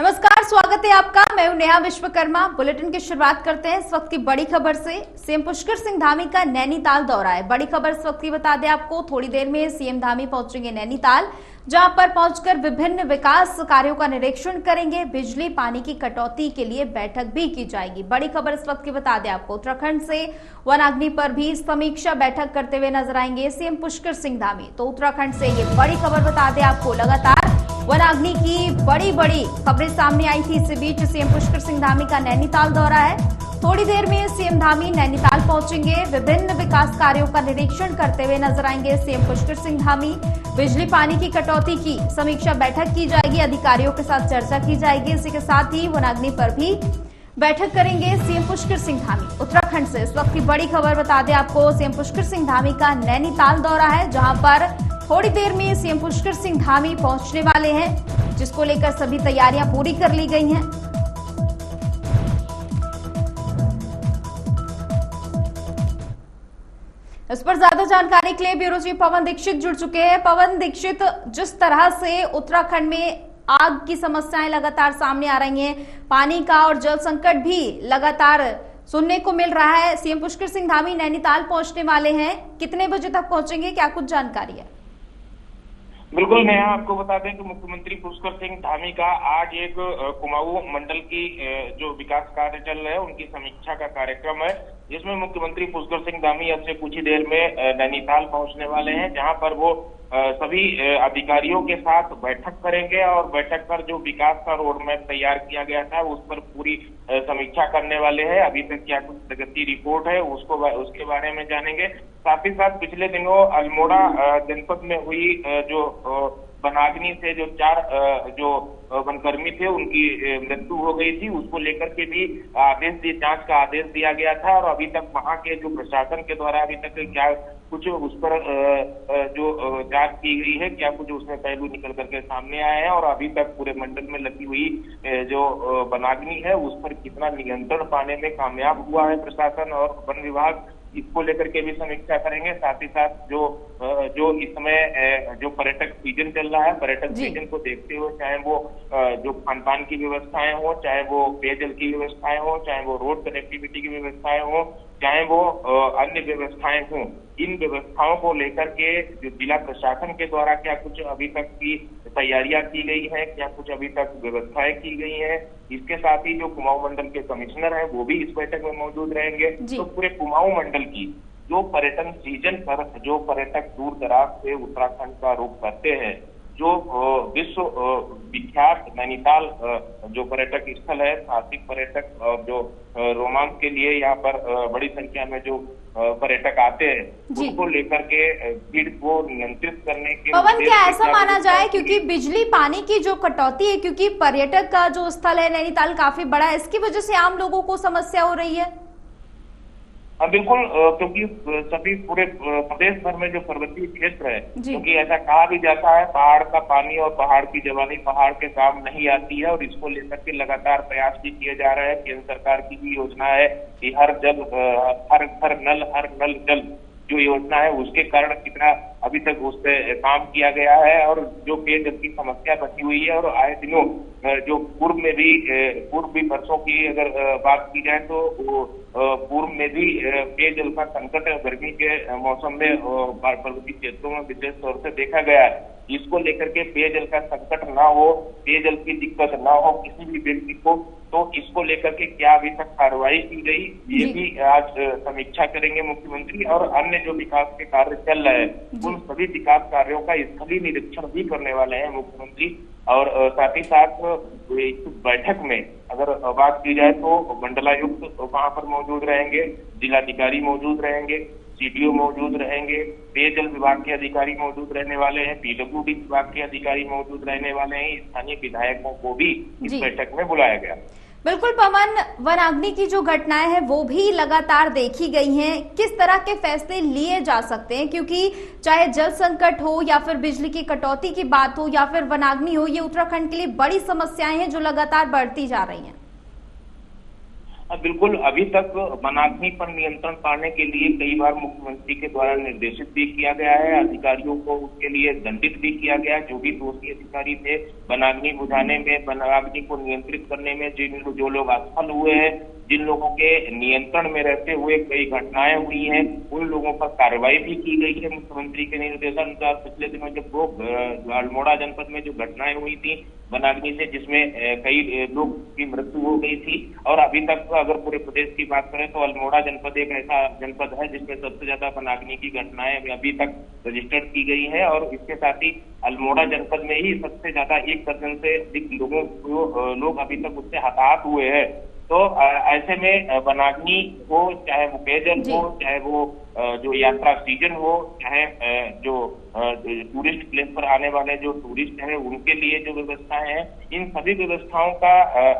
नमस्कार, स्वागत है आपका। मैं हूं नेहा विश्वकर्मा। बुलेटिन की शुरुआत करते हैं इस वक्त की बड़ी खबर से। सीएम पुष्कर सिंह धामी का नैनीताल दौरा है। बड़ी खबर इस वक्त की बता दें आपको, थोड़ी देर में सीएम धामी पहुंचेंगे नैनीताल, जहां पर पहुंचकर विभिन्न विकास कार्यों का निरीक्षण करेंगे। बिजली पानी की कटौती के लिए बैठक भी की जाएगी। बड़ी खबर इस वक्त की बता दें आपको, उत्तराखंड से वनाग्नि पर भी समीक्षा बैठक करते हुए नजर आएंगे सीएम पुष्कर सिंह धामी। तो उत्तराखंड से ये बड़ी खबर बता दें आपको, लगातार वनाग्नि की बड़ी बड़ी खबरें सामने आई थी। इसी बीच सीएम पुष्कर सिंह धामी का नैनीताल दौरा है। थोड़ी देर में सीएम धामी नैनीताल पहुंचेंगे, विभिन्न विकास कार्यों का निरीक्षण करते हुए नजर आएंगे सीएम पुष्कर सिंह धामी। बिजली पानी की कटौती की समीक्षा बैठक की जाएगी, अधिकारियों के साथ चर्चा की जाएगी। इसी के साथ ही वनाग्नि पर भी बैठक करेंगे सीएम पुष्कर सिंह धामी। उत्तराखंड से इस वक्त की बड़ी खबर बता दें आपको, सीएम पुष्कर सिंह धामी का नैनीताल दौरा है, जहां पर थोड़ी देर में सीएम पुष्कर सिंह धामी पहुंचने वाले हैं, जिसको लेकर सभी तैयारियां पूरी कर ली गई हैं। इस पर ज्यादा जानकारी के लिए ब्यूरो चीफ पवन दीक्षित जुड़ चुके हैं। पवन दीक्षित, जिस तरह से उत्तराखंड में आग की समस्याएं लगातार सामने आ रही हैं, पानी का और जल संकट भी लगातार सुनने को मिल रहा है, सीएम पुष्कर सिंह धामी नैनीताल पहुंचने वाले हैं, कितने बजे तक पहुंचेंगे, क्या कुछ जानकारी है? बिल्कुल नेहा, आपको बता दें कि मुख्यमंत्री पुष्कर सिंह धामी का आज एक कुमाऊं मंडल की जो विकास कार्य चल रहे हैं उनकी समीक्षा का कार्यक्रम है, जिसमें मुख्यमंत्री पुष्कर सिंह धामी अब से कुछ ही देर में नैनीताल पहुंचने वाले हैं, जहां पर वो सभी अधिकारियों के साथ बैठक करेंगे और बैठक पर जो विकास का रोड मैप तैयार किया गया था उस पर पूरी समीक्षा करने वाले हैं। अभी तक क्या कुछ प्रगति रिपोर्ट है उसके बारे में जानेंगे। साथ ही साथ पिछले दिनों अल्मोड़ा जनपद में हुई जो वनाग्नि से जो 4 जो वनकर्मी थे उनकी मृत्यु हो गई थी, उसको लेकर के भी जांच का आदेश दिया गया था। और अभी तक वहां के जो प्रशासन के द्वारा अभी तक क्या कुछ उस पर जो जांच की गई है, क्या कुछ उसमें पहलू निकल करके सामने आए हैं और अभी तक पूरे मंडल में लगी हुई जो वनाग्नि है उस पर कितना नियंत्रण पाने में कामयाब हुआ है प्रशासन और वन विभाग, इसको लेकर के भी समीक्षा करेंगे। साथ ही साथ जो इस समय जो पर्यटक सीजन चल रहा है, पर्यटक सीजन को देखते हुए चाहे वो जो खान पान की व्यवस्थाएं हो, चाहे वो पेयजल की व्यवस्थाएं हो, चाहे वो रोड कनेक्टिविटी की व्यवस्थाएं हो, चाहे वो अन्य व्यवस्थाएं हों, इन व्यवस्थाओं को लेकर के जो जिला प्रशासन के द्वारा क्या कुछ अभी तक की तैयारियां की गई हैं, क्या कुछ अभी तक व्यवस्थाएं की गई हैं, इसके साथ ही जो कुमाऊं मंडल के कमिश्नर हैं वो भी इस बैठक में मौजूद रहेंगे। तो पूरे कुमाऊं मंडल की जो पर्यटन सीजन पर जो पर्यटक दूर दराज से उत्तराखंड का रुख करते हैं, जो विश्व विख्यात नैनीताल जो पर्यटक स्थल है, साहसिक पर्यटक और जो रोमांच के लिए यहाँ पर बड़ी संख्या में जो पर्यटक आते हैं, उनको लेकर के भीड़ को नियंत्रित करने के पवन, क्या ऐसा माना जाए क्योंकि बिजली पानी की जो कटौती है, क्योंकि पर्यटक का जो स्थल है नैनीताल काफी बड़ा है, इसकी वजह से आम लोगों को समस्या हो रही है? हाँ बिल्कुल, क्योंकि सभी पूरे प्रदेश भर में जो पर्वतीय क्षेत्र है, क्योंकि ऐसा कहा भी जाता है पहाड़ का पानी और पहाड़ की जवानी पहाड़ के काम नहीं आती है, और इसको लेकर के लगातार प्रयास भी किए जा रहे हैं। केंद्र सरकार की भी योजना है कि हर घर नल जल जो योजना है उसके कारण कितना अभी तक उस पर काम किया गया है, और जो पेयजल की समस्या बची हुई है। और आए दिनों जो पूर्व भी वर्षों की अगर बात की जाए तो पूर्व में भी पेयजल का संकट गर्मी के मौसम में पर्वतीय क्षेत्रों में विशेष तौर से देखा गया है। इसको लेकर के पेयजल का संकट ना हो, पेयजल की दिक्कत ना हो किसी भी व्यक्ति को, तो इसको लेकर के क्या अभी तक कार्रवाई की गई, ये भी आज समीक्षा करेंगे मुख्यमंत्री। और अन्य जो विकास के कार्य चल रहे हैं उन सभी विकास कार्यों का स्थलीय निरीक्षण भी करने वाले हैं मुख्यमंत्री। और साथ ही साथ बैठक में अगर बात की जाए तो मंडलायुक्त वहां पर मौजूद रहेंगे, जिलाधिकारी मौजूद रहेंगे, सीडीओ मौजूद रहेंगे, पेयजल विभाग के अधिकारी मौजूद रहने वाले हैं, पीडब्ल्यूडी विभाग के अधिकारी मौजूद रहने वाले हैं, स्थानीय विधायकों को भी इस बैठक में बुलाया गया। बिल्कुल पवन, वनाग्नि की जो घटनाएं हैं वो भी लगातार देखी गई हैं, किस तरह के फैसले लिए जा सकते हैं, क्योंकि चाहे जल संकट हो या फिर बिजली की कटौती की बात हो या फिर वनाग्नि हो, ये उत्तराखंड के लिए बड़ी समस्याएं हैं जो लगातार बढ़ती जा रही हैं। बिल्कुल। अभी तक वनाग्नि पर नियंत्रण पाने के लिए कई बार मुख्यमंत्री के द्वारा निर्देशित भी किया गया है, अधिकारियों को उसके लिए दंडित भी किया गया। जो भी दोषी अधिकारी थे वनाग्नि बुझाने में, वनाग्नि को नियंत्रित करने में, जो लोग असफल हुए हैं, जिन लोगों के नियंत्रण में रहते हुए कई घटनाएं हुई हैं, उन लोगों पर कार्रवाई भी की गई है मुख्यमंत्री के निर्देशानुसार। पिछले दिनों जब वो अल्मोड़ा जनपद में जो घटनाएं हुई थी वनाग्नि से, जिसमें कई लोग की मृत्यु हो गई थी, और अभी तक अगर पूरे प्रदेश की बात करें तो अल्मोड़ा जनपद एक ऐसा जनपद है जिसमें सबसे ज्यादा वनाग्नि की घटनाएं अभी तक रजिस्टर्ड की गई है। और इसके साथ ही अल्मोड़ा जनपद में ही सबसे ज्यादा 1 दर्जन से अधिक लोग अभी तक उससे हताहत हुए हैं। तो ऐसे में वनाग्नि हो, चाहे वो पेयजल हो, चाहे वो जो यात्रा सीजन हो, चाहे जो टूरिस्ट प्लेस पर आने वाले जो टूरिस्ट हैं उनके लिए जो व्यवस्थाएं हैं, इन सभी व्यवस्थाओं का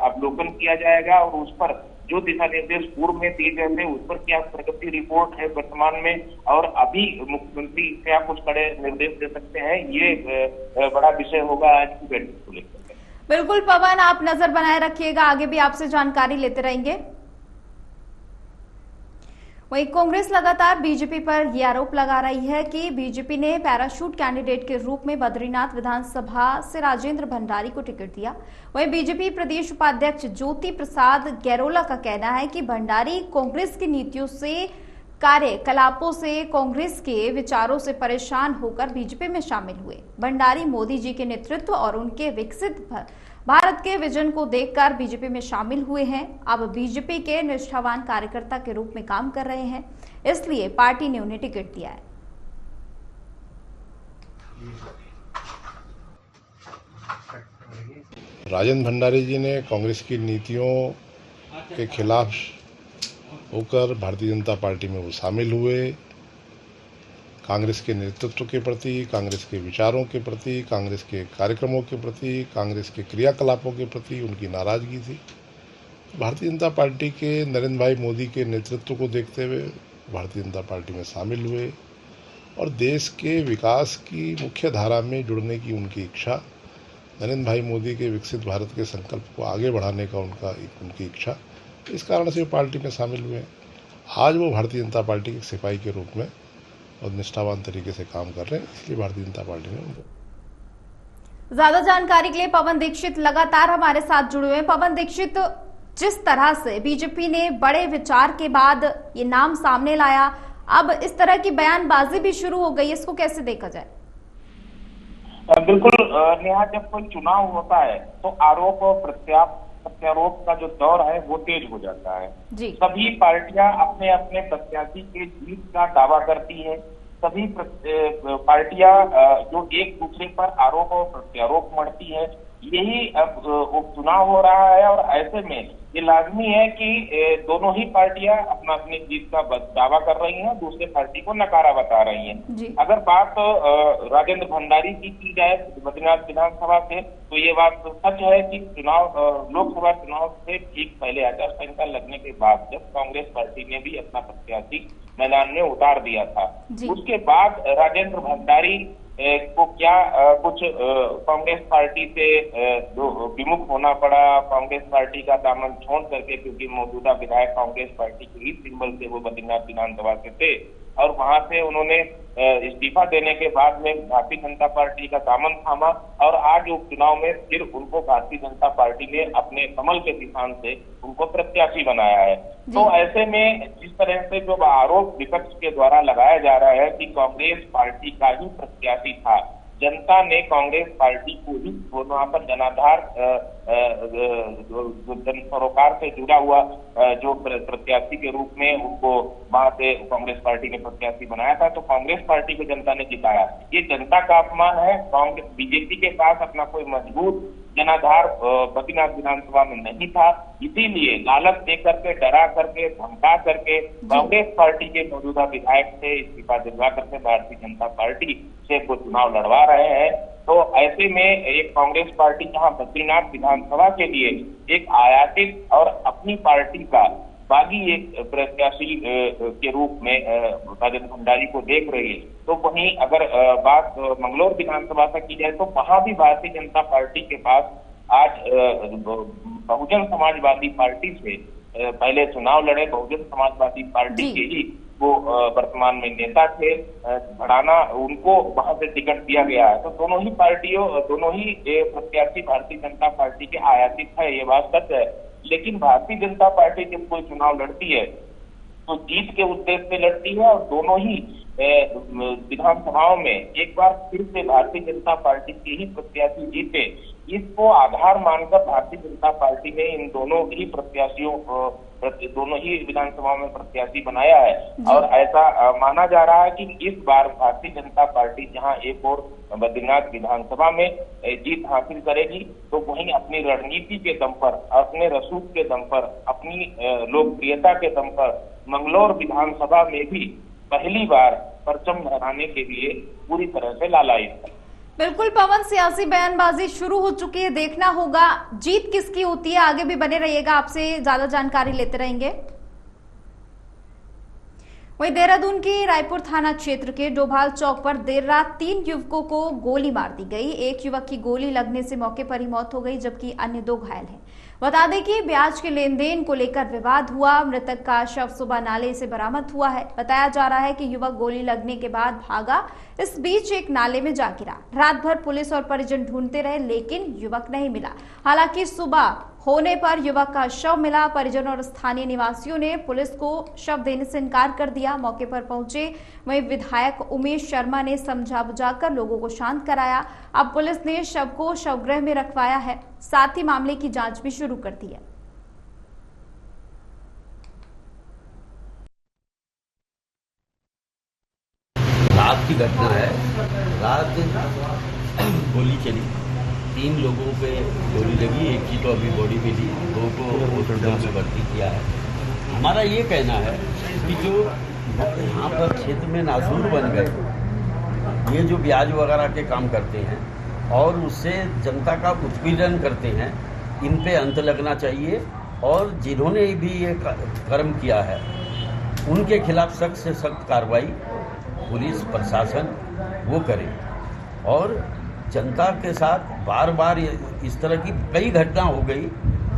अवलोकन किया जाएगा और उस पर जो दिशा निर्देश पूर्व में दिए गए थे उस पर क्या प्रगति रिपोर्ट है वर्तमान में, और अभी मुख्यमंत्री क्या कुछ कड़े निर्देश दे सकते हैं, ये बड़ा विषय होगा आज की बैठक को लेकर। बिल्कुल पवन, आप नजर बनाए रखिएगा, आगे भी आपसे जानकारी लेते रहेंगे। वहीं कांग्रेस लगातार बीजेपी पर यह आरोप लगा रही है कि बीजेपी ने पैराशूट कैंडिडेट के रूप में बद्रीनाथ विधानसभा से राजेंद्र भंडारी को टिकट दिया। वहीं बीजेपी प्रदेश उपाध्यक्ष ज्योति प्रसाद गैरोला का कहना है कि भंडारी कांग्रेस की नीतियों से, कार्यकलापों से, कांग्रेस के विचारों से परेशान होकर बीजेपी में शामिल हुए। भंडारी मोदी जी के नेतृत्व और उनके विकसित भारत के विजन को देखकर बीजेपी में शामिल हुए हैं। अब बीजेपी के निष्ठावान कार्यकर्ता के रूप में काम कर रहे हैं, इसलिए पार्टी ने उन्हें टिकट दिया है। राजेंद्र भंडारी जी ने कांग्रेस की नीतियों के खिलाफ होकर भारतीय जनता पार्टी में वो शामिल हुए। कांग्रेस के नेतृत्व के प्रति, कांग्रेस के विचारों के प्रति, कांग्रेस के कार्यक्रमों के प्रति, कांग्रेस के क्रियाकलापों के प्रति उनकी नाराजगी थी। भारतीय जनता पार्टी के नरेंद्र भाई मोदी के नेतृत्व को देखते हुए भारतीय जनता पार्टी में शामिल हुए और देश के विकास की मुख्य धारा में जुड़ने की उनकी इच्छा, नरेंद्र भाई मोदी के विकसित भारत के संकल्प को आगे बढ़ाने का उनकी इच्छा, इस कारण से वो पार्टी में शामिल हुए। आज वो भारतीय जनता पार्टी के सिपाही के रूप में और निष्ठावान तरीके से काम कर रहे हैं, इसलिए भारतीय जनता पार्टी ने उनको। ज्यादा जानकारी के लिए पवन दीक्षित लगातार हमारे साथ जुड़े हुए हैं। पवन दीक्षित, जिस तरह से बीजेपी ने बड़े विचार के बाद ये नाम सामने लाया, अब इस तरह की बयानबाजी भी शुरू हो गई, इसको कैसे देखा जाए? बिल्कुल नेहा, जब कोई चुनाव होता है तो आरोप और प्रत्यारोप का जो दौर है वो तेज हो जाता है जी। सभी पार्टियां अपने अपने प्रत्याशी के जीत का दावा करती है। सभी पार्टियां जो एक दूसरे पर आरोप और प्रत्यारोप मढ़ती है। यही अब उपचुनाव हो रहा है और ऐसे में ये लाजमी है कि दोनों ही पार्टियां अपनी जीत का दावा कर रही हैं, दूसरे पार्टी को नकारा बता रही हैं। अगर बात राजेंद्र भंडारी की जाए बद्रीनाथ विधानसभा से, तो ये बात सच है कि लोकसभा चुनाव से ठीक पहले आचार संहिता लगने के बाद जब कांग्रेस पार्टी ने भी अपना प्रत्याशी मैदान में उतार दिया था, उसके बाद राजेंद्र भंडारी को क्या कुछ कांग्रेस पार्टी से विमुख होना पड़ा, कांग्रेस पार्टी का दामन छोड़ करके, क्योंकि मौजूदा विधायक कांग्रेस पार्टी के ही सिंबल से वो बद्रीनाथ विधानसभा से थे और वहां से उन्होंने इस्तीफा देने के बाद में भारतीय जनता पार्टी का दामन थामा और आज उपचुनाव में फिर उनको भारतीय जनता पार्टी ने अपने कमल के किसान से उनको प्रत्याशी बनाया है। तो ऐसे में जिस तरह से जो आरोप विपक्ष के द्वारा लगाया जा रहा है कि कांग्रेस पार्टी का ही प्रत्याशी था, जनता ने कांग्रेस पार्टी को ही वहां पर जनाधार जन सरोकार से जुड़ा हुआ जो प्रत्याशी के रूप में उनको वहां से कांग्रेस पार्टी ने प्रत्याशी बनाया था, तो कांग्रेस पार्टी को जनता ने जिताया। ये जनता का अपमान है। कांग्रेस बीजेपी के पास अपना कोई मजबूत जनाधार बद्रीनाथ विधानसभा में नहीं था, इसीलिए लालच दे करके, डरा करके, धमका करके कांग्रेस पार्टी के मौजूदा विधायक से इस्तीफा दिलवा करके भारतीय जनता पार्टी से वो चुनाव लड़वा रहे हैं। तो ऐसे में एक कांग्रेस पार्टी जहां बद्रीनाथ विधानसभा के लिए एक आयातित और अपनी पार्टी का बागी एक प्रत्याशी के रूप में राजेंद्र भंडारी को देख रही है, तो वहीं अगर बात मंगलौर विधानसभा से की जाए तो वहां भी भारतीय जनता पार्टी के पास आज बहुजन समाजवादी पार्टी से पहले चुनाव लड़े, बहुजन समाजवादी पार्टी के ही वो वर्तमान में नेता थे। भड़ाना उनको वहां से टिकट दिया गया है। तो दोनों ही प्रत्याशी भारतीय जनता पार्टी के आयातित है, ये बात सच है। लेकिन भारतीय जनता पार्टी जब कोई चुनाव लड़ती है तो जीत के उद्देश्य से लड़ती है, और दोनों ही विधानसभाओं में एक बार फिर से भारतीय जनता पार्टी के ही प्रत्याशी जीते, इसको आधार मानकर भारतीय जनता पार्टी ने इन दोनों ही प्रत्याशियों दोनों ही विधानसभाओं में प्रत्याशी बनाया है। और ऐसा माना जा रहा है कि इस बार भारतीय जनता पार्टी जहां एक और बद्रीनाथ विधानसभा में जीत हासिल करेगी, तो वहीं अपनी रणनीति के दम पर, अपने रसूख के दम पर, अपनी लोकप्रियता के दम पर मंगलौर विधानसभा में भी पहली बार परचम लहराने के लिए पूरी तरह से लालायित है। बिल्कुल पवन, सियासी बयानबाजी शुरू हो चुकी है, देखना होगा जीत किसकी होती है। आगे भी बने रहिएगा, आपसे ज्यादा जानकारी लेते रहेंगे। वहीं देहरादून के रायपुर थाना क्षेत्र के डोभाल चौक पर देर रात 3 युवकों को गोली मार दी गई। एक युवक की गोली लगने से मौके पर ही मौत हो गई, जबकि अन्य 2 घायल हैं। बता दें कि ब्याज के लेन देन को लेकर विवाद हुआ। मृतक का शव सुबह नाले से बरामद हुआ है। बताया जा रहा है कि युवक गोली लगने के बाद भागा, इस बीच एक नाले में जा गिरा। रात भर पुलिस और परिजन ढूंढते रहे, लेकिन युवक नहीं मिला। हालांकि सुबह होने पर युवक का शव मिला। परिजन और स्थानीय निवासियों ने पुलिस को शव देने से इनकार कर दिया। मौके पर पहुंचे वहीं विधायक उमेश शर्मा ने समझा बुझाकर लोगों को शांत कराया। अब पुलिस ने शव को शवगृह में रखवाया है, साथ ही मामले की जांच भी शुरू कर दी है। रात की घटना है। रात गोली चली, 3 लोगों पे गोली लगी, एक की तो अभी बॉडी मिली, 2 को हॉस्पिटल में भर्ती किया है। हमारा ये कहना है कि जो यहाँ पर क्षेत्र में नासूर बन गए, ये जो ब्याज वगैरह के काम करते हैं और उससे जनता का उत्पीड़न करते हैं, इन पे अंत लगना चाहिए। और जिन्होंने भी ये कर्म किया है उनके खिलाफ सख्त से सख्त कार्रवाई पुलिस प्रशासन वो करे। और जनता के साथ बार बार इस तरह की कई घटना हो गई,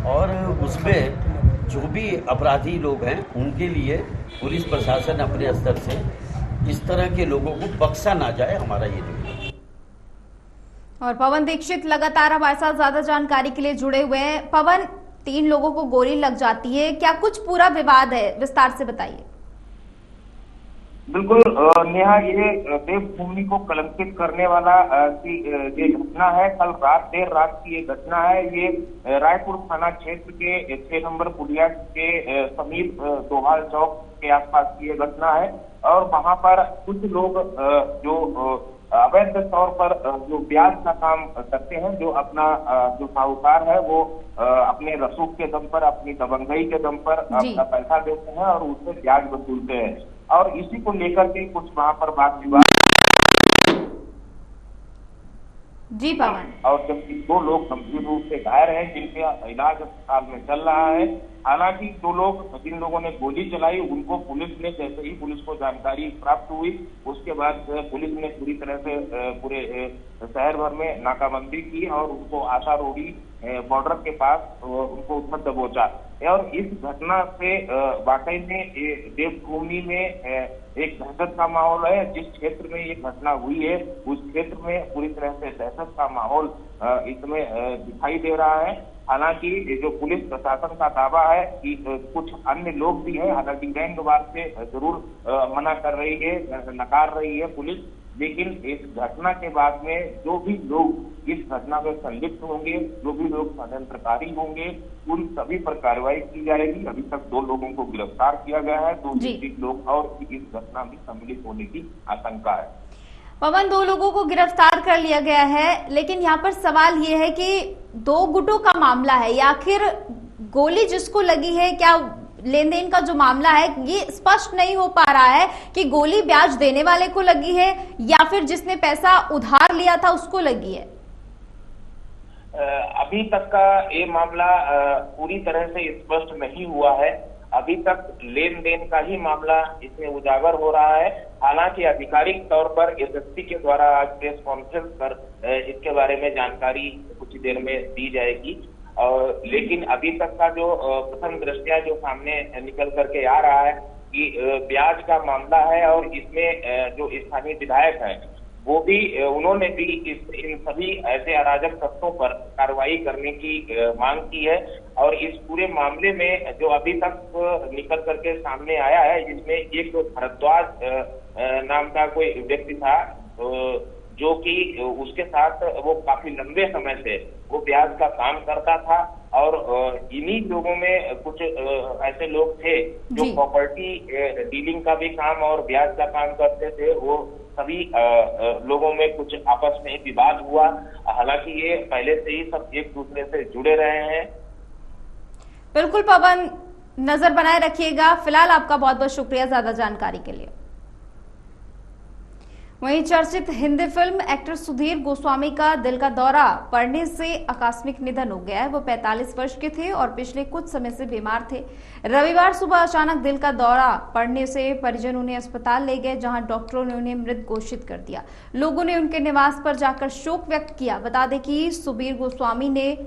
और उसमें जो भी अपराधी लोग हैं उनके लिए पुलिस प्रशासन अपने स्तर से इस तरह के लोगों को बख्शा ना जाए, हमारा ये निवेदन। और पवन दीक्षित लगातार हमारे साथ ज्यादा जानकारी के लिए जुड़े हुए हैं। पवन, 3 लोगों को गोली लग जाती है, क्या कुछ पूरा विवाद है, विस्तार से बताइए। बिल्कुल नेहा, ये देवभूमि को कलंकित करने वाला ये घटना है। कल देर रात की ये घटना है। ये रायपुर थाना क्षेत्र के 6 नंबर पुलिया के समीप डोभाल चौक के आसपास की ये घटना है। और वहां पर कुछ लोग जो अवैध तौर पर जो ब्याज का काम करते हैं, जो अपना जो साहूकार है वो अपने रसूख के दम पर, अपनी दबंगई के दम पर अपना पैसा देते हैं और उससे ब्याज वसूलते हैं। और इसी को लेकर के कुछ वहां पर वाद विवाद जी पवन। और जबकि 2 लोग गंभीर रूप से घायल हैं, जिनका इलाज अस्पताल में चल रहा है। हालांकि 2 लोग, जिन लोगों ने गोली चलाई, उनको पुलिस ने, जैसे ही पुलिस को जानकारी प्राप्त हुई, उसके बाद पुलिस ने पूरी तरह से पूरे शहर भर में नाकाबंदी की और उनको आशा रोडी बॉर्डर के पास उनको उधर दबोचा। और इस घटना से वाकई में देवभूमि में एक दहशत का माहौल है। जिस क्षेत्र में ये घटना हुई है उस क्षेत्र में पूरी तरह से दहशत का माहौल इसमें दिखाई दे रहा है। हालांकि जो पुलिस प्रशासन का दावा है कि कुछ अन्य लोग भी हैं, हालांकि गैंगवार से जरूर मना कर रही है, नकार रही है पुलिस। लेकिन इस घटना के बाद में जो भी लोग इस घटना में संलिप्त होंगे, जो भी लोग षड्यंत्रकारी होंगे, उन सभी पर कार्रवाई की जाएगी। अभी तक 2 लोगों को गिरफ्तार किया गया है, 2 लोग और इस घटना में सम्मिलित होने की आशंका है। पवन, 2 लोगों को गिरफ्तार कर लिया गया है, लेकिन यहाँ पर सवाल ये है कि 2 गुटों का मामला है या आखिर गोली जिसको लगी है, क्या लेन देन का जो मामला है ये स्पष्ट नहीं हो पा रहा है कि गोली ब्याज देने वाले को लगी है या फिर जिसने पैसा उधार लिया था उसको लगी है। अभी तक का ये मामला पूरी तरह से स्पष्ट नहीं हुआ है। अभी तक लेन देन का ही मामला इसमें उजागर हो रहा है। हालांकि आधिकारिक तौर पर एसएसपी के द्वारा आज प्रेस कॉन्फ्रेंस कर इसके बारे में जानकारी कुछ देर में दी जाएगी। लेकिन अभी तक का जो प्रथम दृष्टया जो सामने निकल करके आ रहा है कि ब्याज का मामला है और इसमें जो स्थानीय विधायक है वो भी उन्होंने भी इन सभी ऐसे अराजक तत्वों पर कार्रवाई करने की मांग की है। और इस पूरे मामले में जो अभी तक निकल करके सामने आया है, जिसमें एक भारद्वाज नाम का कोई व्यक्ति था जो कि उसके साथ वो काफी लंबे समय से वो ब्याज का काम करता था। और इन्हीं लोगों में कुछ ऐसे लोग थे जो प्रॉपर्टी डीलिंग का भी काम और ब्याज का काम करते थे। वो सभी लोगों में कुछ आपस में विवाद हुआ। हालांकि ये पहले से ही सब एक दूसरे से जुड़े रहे हैं। बिल्कुल पवन, नजर बनाए रखिएगा। फिलहाल आपका बहुत बहुत शुक्रिया ज्यादा जानकारी के लिए। वहीं चर्चित हिंदी फिल्म एक्टर सुधीर गोस्वामी का दिल का दौरा पड़ने से आकस्मिक निधन हो गया है। वो 45 वर्ष के थे और पिछले कुछ समय से बीमार थे। रविवार सुबह अचानक दिल का दौरा पड़ने से परिजन उन्हें अस्पताल ले गए, जहां डॉक्टरों ने उन्हें मृत घोषित कर दिया। लोगों ने उनके निवास पर जाकर शोक व्यक्त किया। बता दें कि सुधीर गोस्वामी ने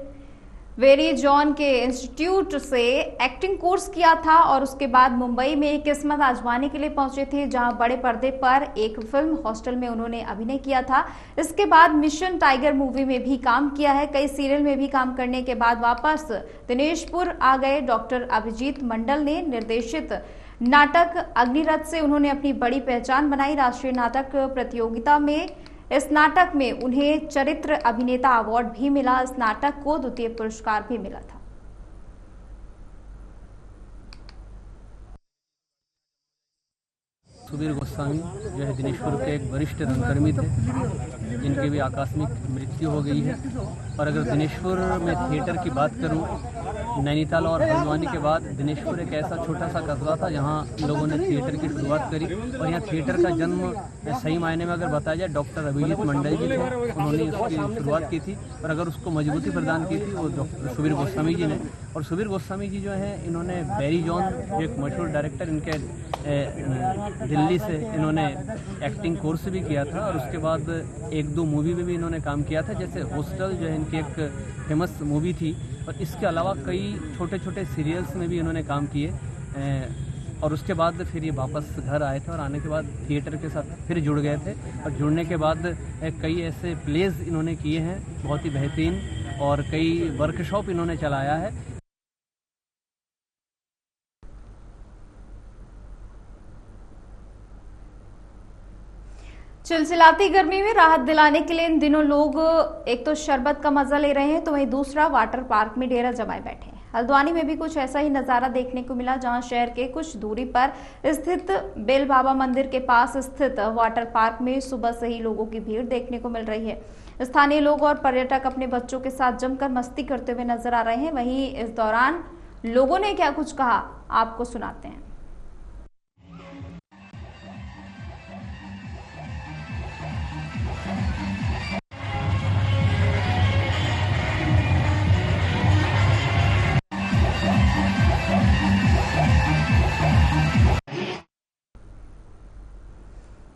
वेरी जॉन के इंस्टीट्यूट से एक्टिंग कोर्स किया था और उसके बाद मुंबई में किस्मत आजमाने के लिए पहुंचे थे, जहां बड़े पर्दे पर एक फिल्म हॉस्टल में उन्होंने अभिनय किया था। इसके बाद मिशन टाइगर मूवी में भी काम किया है। कई सीरियल में भी काम करने के बाद वापस दिनेशपुर आ गए। डॉक्टर अभिजीत मंडल ने निर्देशित नाटक अग्निरथ से उन्होंने अपनी बड़ी पहचान बनाई। राष्ट्रीय नाटक प्रतियोगिता में इस नाटक में उन्हें चरित्र अभिनेता अवार्ड भी मिला। इस नाटक को द्वितीय पुरस्कार भी मिला था। सुधीर गोस्वामी जो है दिनेशपुर के एक वरिष्ठ रंगकर्मी थे, जिनकी भी आकस्मिक मृत्यु हो गई है। और अगर दिनेशपुर में थिएटर की बात करूं, नैनीताल और हल्द्वानी के बाद दिनेशपुर एक ऐसा छोटा सा कस्बा था जहां लोगों ने थिएटर की शुरुआत करी। और यहाँ थिएटर का जन्म सही मायने में अगर बताया जाए डॉक्टर अभिजीत मंडल जी थे, उन्होंने उसकी शुरुआत की थी। और अगर उसको मजबूती प्रदान की थी वो डॉक्टर सुधीर गोस्वामी जी ने। और सुधीर गोस्वामी जी जो है इन्होंने वेरी जॉन जो एक मशहूर डायरेक्टर इनके दिल्ली से इन्होंने एक्टिंग कोर्स भी किया था। और उसके बाद एक दो मूवी में भी इन्होंने काम किया था, जैसे हॉस्टल जो है इनकी एक फेमस मूवी थी। और इसके अलावा कई छोटे छोटे सीरियल्स में भी इन्होंने काम किए। और उसके बाद फिर ये वापस घर आए थे और आने के बाद थिएटर के साथ फिर जुड़ गए थे। और जुड़ने के बाद कई ऐसे प्लेज इन्होंने किए हैं बहुत ही बेहतरीन, और कई वर्कशॉप इन्होंने चलाया है। चिलचिलाती गर्मी में राहत दिलाने के लिए इन दिनों लोग एक तो शरबत का मजा ले रहे हैं, तो वहीं दूसरा वाटर पार्क में डेरा जमाए बैठे हैं। हल्द्वानी में भी कुछ ऐसा ही नजारा देखने को मिला, जहां शहर के कुछ दूरी पर स्थित बेल बाबा मंदिर के पास स्थित वाटर पार्क में सुबह से ही लोगों की भीड़ देखने को मिल रही है। स्थानीय लोग और पर्यटक अपने बच्चों के साथ जमकर मस्ती करते हुए नजर आ रहे हैं। वहीं इस दौरान लोगों ने क्या कुछ कहा, आपको सुनाते हैं।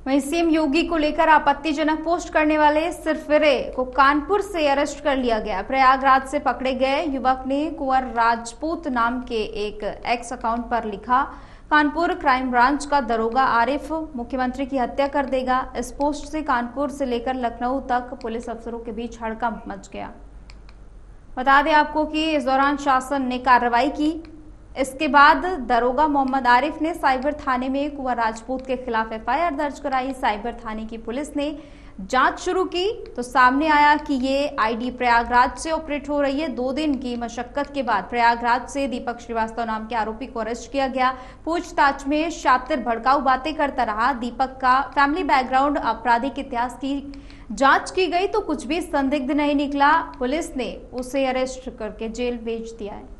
वहीं सीएम योगी को लेकर आपत्तिजनक पोस्ट करने वाले सिरफिरे को कानपुर से अरेस्ट कर लिया गया। प्रयागराज से पकड़े गए युवक ने कुंवर राजपूत नाम के एक एक्स अकाउंट पर लिखा, कानपुर क्राइम ब्रांच का दरोगा आरिफ मुख्यमंत्री की हत्या कर देगा। इस पोस्ट से कानपुर से लेकर लखनऊ तक पुलिस अफसरों के बीच हड़कंप मच गया। बता दें आपको कि इस दौरान शासन ने कार्रवाई की। इसके बाद दरोगा मोहम्मद आरिफ ने साइबर थाने में कुंवर राजपूत के खिलाफ एफआईआर दर्ज कराई। साइबर थाने की पुलिस ने जांच शुरू की तो सामने आया कि ये आईडी प्रयागराज से ऑपरेट हो रही है। 2 दिन की मशक्कत के बाद प्रयागराज से दीपक श्रीवास्तव नाम के आरोपी को अरेस्ट किया गया। पूछताछ में शातिर भड़काऊ बातें करता रहा। दीपक का फैमिली बैकग्राउंड, आपराधिक इतिहास की जांच की गई तो कुछ भी संदिग्ध नहीं निकला। पुलिस ने उसे अरेस्ट करके जेल भेज दिया है।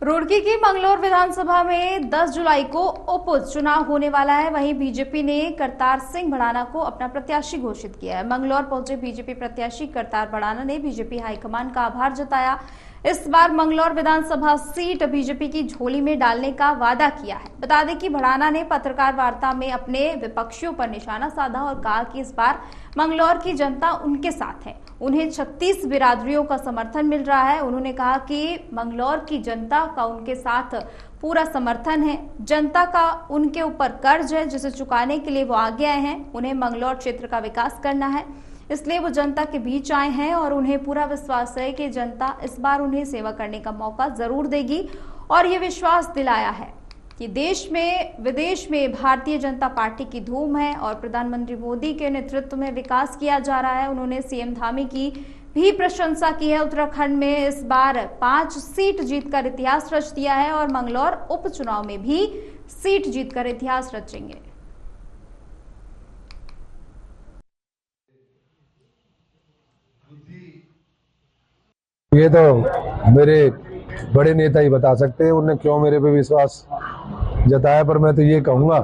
रुड़की की मंगलौर विधानसभा में 10 जुलाई को उपचुनाव होने वाला है। वहीं बीजेपी ने करतार सिंह भड़ाना को अपना प्रत्याशी घोषित किया है। मंगलौर पहुंचे बीजेपी प्रत्याशी करतार भड़ाना ने बीजेपी हाईकमान का आभार जताया। इस बार मंगलौर विधानसभा सीट बीजेपी की झोली में डालने का वादा किया है। बता दें कि भड़ाना ने पत्रकार वार्ता में अपने विपक्षियों पर निशाना साधा और कहा कि इस बार मंगलौर की जनता उनके साथ है। उन्हें 36 बिरादरियों का समर्थन मिल रहा है। उन्होंने कहा कि मंगलौर की जनता का उनके साथ पूरा समर्थन है। जनता का उनके ऊपर कर्ज है जिसे चुकाने के लिए वो आगे आए हैं। उन्हें मंगलौर क्षेत्र का विकास करना है, इसलिए वो जनता के बीच आए हैं और उन्हें पूरा विश्वास है कि जनता इस बार उन्हें सेवा करने का मौका जरूर देगी। और ये विश्वास दिलाया है कि देश में विदेश में भारतीय जनता पार्टी की धूम है और प्रधानमंत्री मोदी के नेतृत्व में विकास किया जा रहा है। उन्होंने सीएम धामी की भी प्रशंसा की है। उत्तराखंड में इस बार 5 सीट जीतकर इतिहास रच दिया है और मंगलौर उपचुनाव में भी सीट जीतकर इतिहास रचेंगे। ये तो मेरे बड़े नेता ही बता सकते हैं उन्होंने क्यों मेरे पे विश्वास जताया, पर मैं तो ये कहूँगा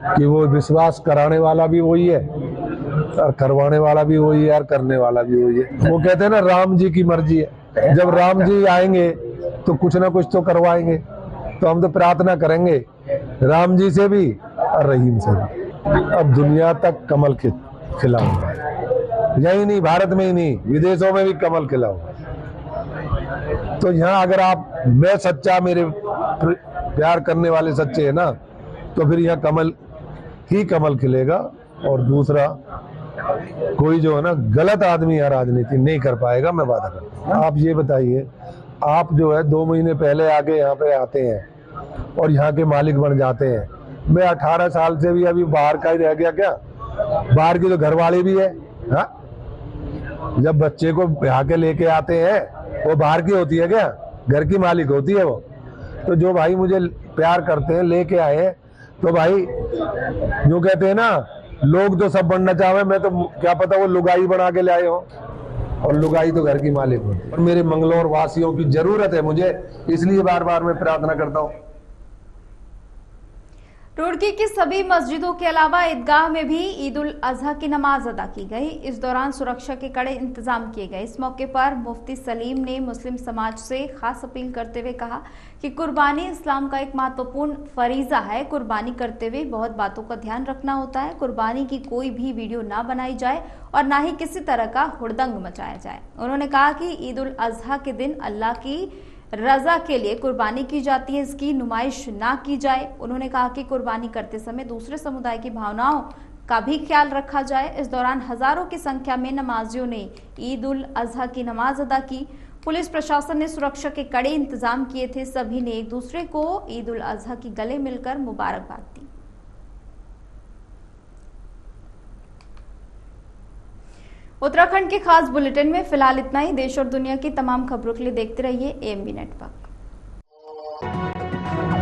कि वो विश्वास कराने वाला भी वही है और करवाने वाला भी वही है और करने वाला भी वही है। वो कहते हैं ना, राम जी की मर्जी है। जब राम जी आएंगे तो कुछ ना कुछ तो करवाएंगे, तो हम तो प्रार्थना करेंगे राम जी से भी और रहीम से भी। अब दुनिया तक कमल खिला हुआ है, यही नहीं भारत में ही नहीं विदेशों में भी कमल खिला हुआ है। तो यहाँ अगर आप मैं सच्चा, मेरे प्यार करने वाले सच्चे है ना, तो फिर यहाँ कमल ही कमल खिलेगा। और दूसरा, कोई जो है ना गलत आदमी यहाँ राजनीति नहीं कर पाएगा, मैं वादा करता हूँ। आप ये बताइए, आप जो है 2 महीने पहले आके यहाँ पे आते हैं और यहाँ के मालिक बन जाते हैं। मैं 18 साल से भी अभी बाहर का ही रह गया क्या? बाहर की तो घरवाली भी है। हाँ, जब बच्चे को ब्याह के लेके आते हैं वो बाहर की होती है क्या? घर की मालिक होती है वो। तो जो भाई मुझे प्यार करते हैं, लेके आए, तो भाई जो कहते हैं ना, लोग तो सब बनना चाहे, मैं तो क्या पता वो लुगाई बना के ले आए हो, और लुगाई तो घर की मालिक होती है। और मेरे मंगलौर वासियों की जरूरत है मुझे, इसलिए बार बार मैं प्रार्थना करता हूँ। रुड़की की सभी मस्जिदों के अलावा ईदगाह में भी ईद उल अजहा की नमाज अदा की गई। इस दौरान सुरक्षा के कड़े इंतजाम किए गए। इस मौके पर मुफ्ती सलीम ने मुस्लिम समाज से खास अपील करते हुए कहा कि कुर्बानी इस्लाम का एक महत्वपूर्ण फरीजा है। कुर्बानी करते हुए बहुत बातों का ध्यान रखना होता है। कुर्बानी की कोई भी वीडियो ना बनाई जाए और ना ही किसी तरह का हुड़दंग मचाया जाए। उन्होंने कहा कि ईद उल अजहा के दिन अल्लाह की रजा के लिए कुर्बानी की जाती है, इसकी नुमाइश ना की जाए। उन्होंने कहा कि कुर्बानी करते समय दूसरे समुदाय की भावनाओं का भी ख्याल रखा जाए। इस दौरान हजारों की संख्या में नमाजियों ने ईद उल अजहा की नमाज अदा की। पुलिस प्रशासन ने सुरक्षा के कड़े इंतजाम किए थे। सभी ने एक दूसरे को ईद उल अजहा की गले मिलकर मुबारकबाद दी। उत्तराखंड के खास बुलेटिन में फिलहाल इतना ही। देश और दुनिया की तमाम खबरों के लिए देखते रहिए AMB नेटवर्क।